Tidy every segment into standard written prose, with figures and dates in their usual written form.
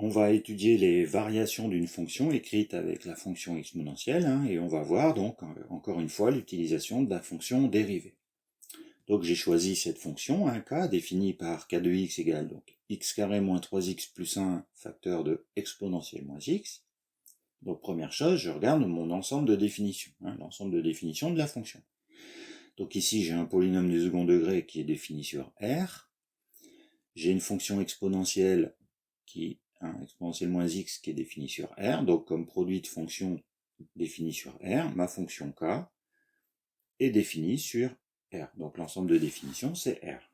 on va étudier les variations d'une fonction écrite avec la fonction exponentielle, et on va voir donc encore une fois l'utilisation de la fonction dérivée. Donc j'ai choisi cette fonction, k, définie par k de x égale donc x carré moins 3x plus 1 facteur de exponentielle moins x. Donc première chose, je regarde mon ensemble de définitions, l'ensemble de définitions de la fonction. Donc ici j'ai un polynôme du second degré qui est défini sur R. J'ai une fonction exponentielle qui exponentielle moins x qui est définie sur R. Donc comme produit de fonction définie sur R, ma fonction k est définie sur R. Donc l'ensemble de définitions c'est R.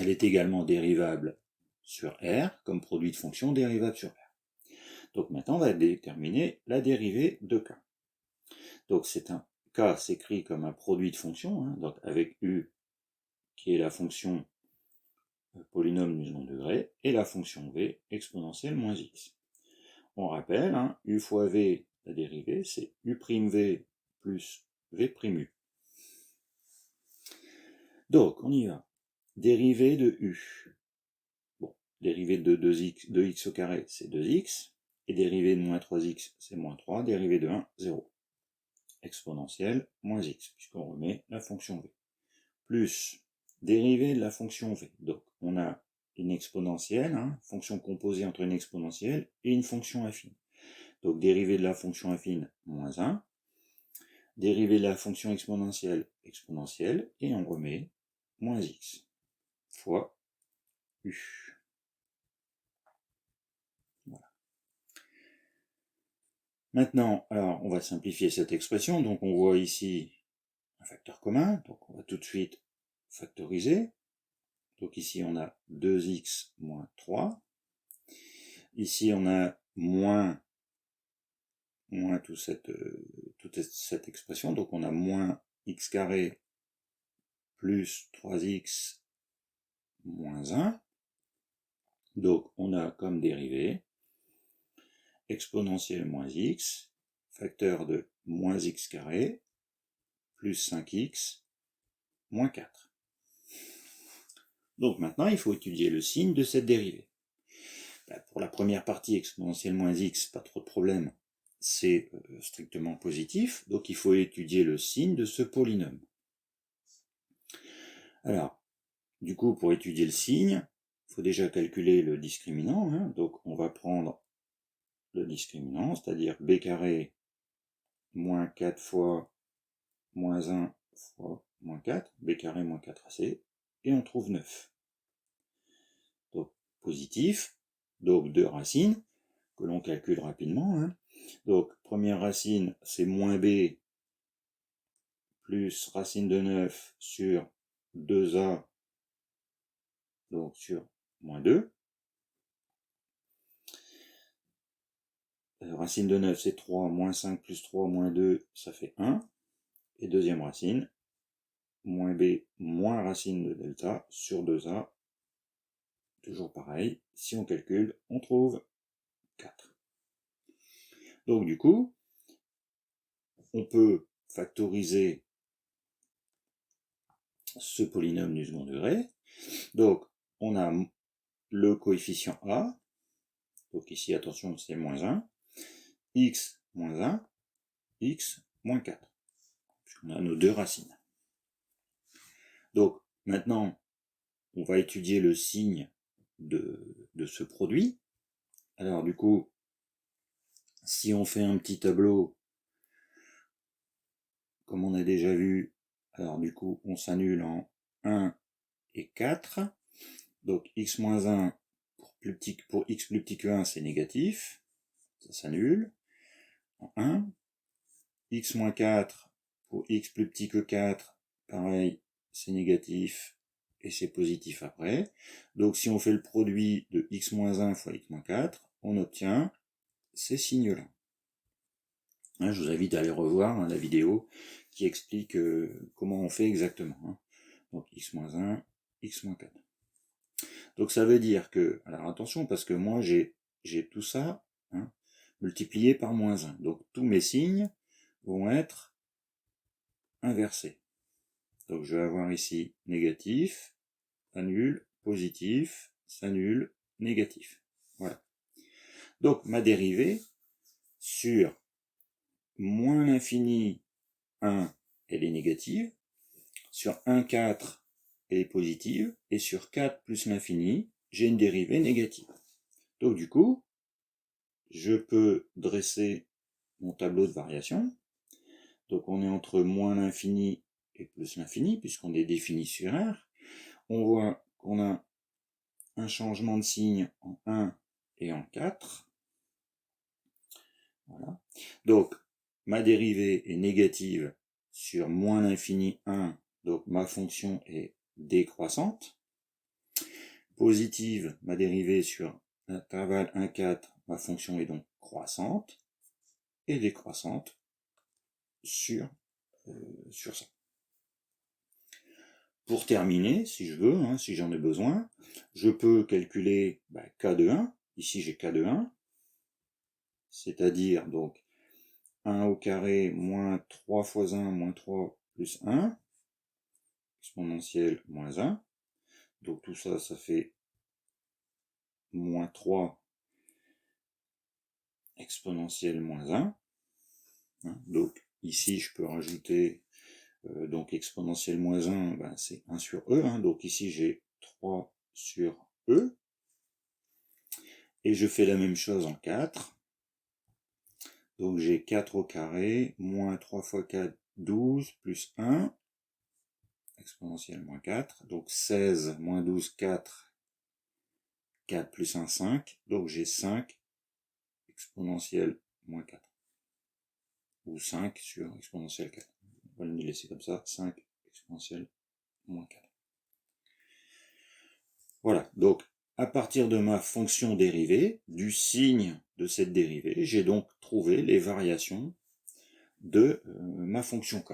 Elle est également dérivable sur R comme produit de fonction dérivable sur R. Donc maintenant on va déterminer la dérivée de k. Donc c'est un k s'écrit comme un produit de fonction, donc avec u qui est la fonction polynôme du second degré, et la fonction v exponentielle moins x. On rappelle, u fois v, la dérivée, c'est u'v plus v'u. Donc, on y va. Dérivée de u. Bon, dérivée de 2x au carré, c'est 2x, et dérivée de moins 3x, c'est moins 3, dérivée de 1, 0. Exponentielle moins x, puisqu'on remet la fonction v. Plus dérivée de la fonction v. Donc, on a une exponentielle, fonction composée entre une exponentielle et une fonction affine. Donc, dérivée de la fonction affine, moins 1. Dérivée de la fonction exponentielle, exponentielle, et on remet moins x fois u. Voilà. Maintenant, alors, on va simplifier cette expression. Donc, on voit ici un facteur commun. Donc, on va tout de suite factoriser. Donc, ici, on a 2x moins 3. Ici, on a moins toute cette expression. Donc, on a moins x carré plus 3x moins 1. Donc, on a comme dérivée exponentielle moins x, facteur de moins x carré, plus 5x, moins 4. Donc maintenant, il faut étudier le signe de cette dérivée. Pour la première partie, exponentielle moins x, pas trop de problème, c'est strictement positif, donc il faut étudier le signe de ce polynôme. Alors, du coup, pour étudier le signe, il faut déjà calculer le discriminant, donc on va prendre le discriminant, c'est-à-dire b carré moins 4 fois moins 1 fois moins 4, b carré moins 4ac, et on trouve 9. Donc positif, donc 2 racines, que l'on calcule rapidement. Donc première racine, c'est moins b plus racine de 9 sur 2a, donc sur moins 2. Racine de 9, c'est 3, moins 5 plus 3, moins 2, ça fait 1. Et deuxième racine, moins b moins racine de delta sur 2a, toujours pareil, si on calcule, on trouve 4. Donc du coup, on peut factoriser ce polynôme du second degré. Donc on a le coefficient a, donc ici attention c'est moins 1, x moins 1, x moins 4, puisqu'on a nos deux racines. Donc maintenant, on va étudier le signe de ce produit. Alors du coup, si on fait un petit tableau, comme on a déjà vu, alors du coup on s'annule en 1 et 4. Donc x moins 1 pour x plus petit que 1 c'est négatif, ça s'annule en 1. X moins 4 pour x plus petit que 4, pareil, c'est négatif et c'est positif après. Donc si on fait le produit de x moins 1 fois x moins 4, on obtient ces signes-là. Je vous invite à aller revoir la vidéo qui explique comment on fait exactement. Donc x moins 1, x moins 4. Donc ça veut dire que, alors attention, parce que moi j'ai tout ça multiplié par moins 1. Donc tous mes signes vont être inversés. Donc je vais avoir ici négatif, annule, positif, s'annule, négatif. Voilà. Donc ma dérivée sur moins l'infini 1, elle est négative, sur 1, 4, elle est positive, et sur 4 plus l'infini, j'ai une dérivée négative. Donc du coup, je peux dresser mon tableau de variation. Donc on est entre moins l'infini et plus l'infini, puisqu'on est défini sur R. On voit qu'on a un changement de signe en 1 et en 4. Voilà. Donc, ma dérivée est négative sur moins l'infini 1, donc ma fonction est décroissante. Positive, ma dérivée sur l'intervalle 1, 4, ma fonction est donc croissante. Et décroissante sur ça. Pour terminer, si je veux, si j'en ai besoin, je peux calculer k de 1. Ici, j'ai k de 1. C'est-à-dire, donc, 1 au carré moins 3 fois 1 moins 3 plus 1, exponentielle moins 1. Donc, tout ça, ça fait moins 3 exponentielle moins 1. Donc, ici, je peux rajouter donc exponentielle moins 1, c'est 1 sur e. Donc ici, j'ai 3 sur e. Et je fais la même chose en 4. Donc j'ai 4 au carré, moins 3 fois 4, 12, plus 1, exponentielle moins 4. Donc 16, moins 12, 4, 4 plus 1, 5. Donc j'ai 5, exponentielle moins 4. Ou 5 sur exponentielle 4. On va le laisser comme ça, 5 exponentielle moins 4. Voilà, donc à partir de ma fonction dérivée, du signe de cette dérivée, j'ai donc trouvé les variations de ma fonction k.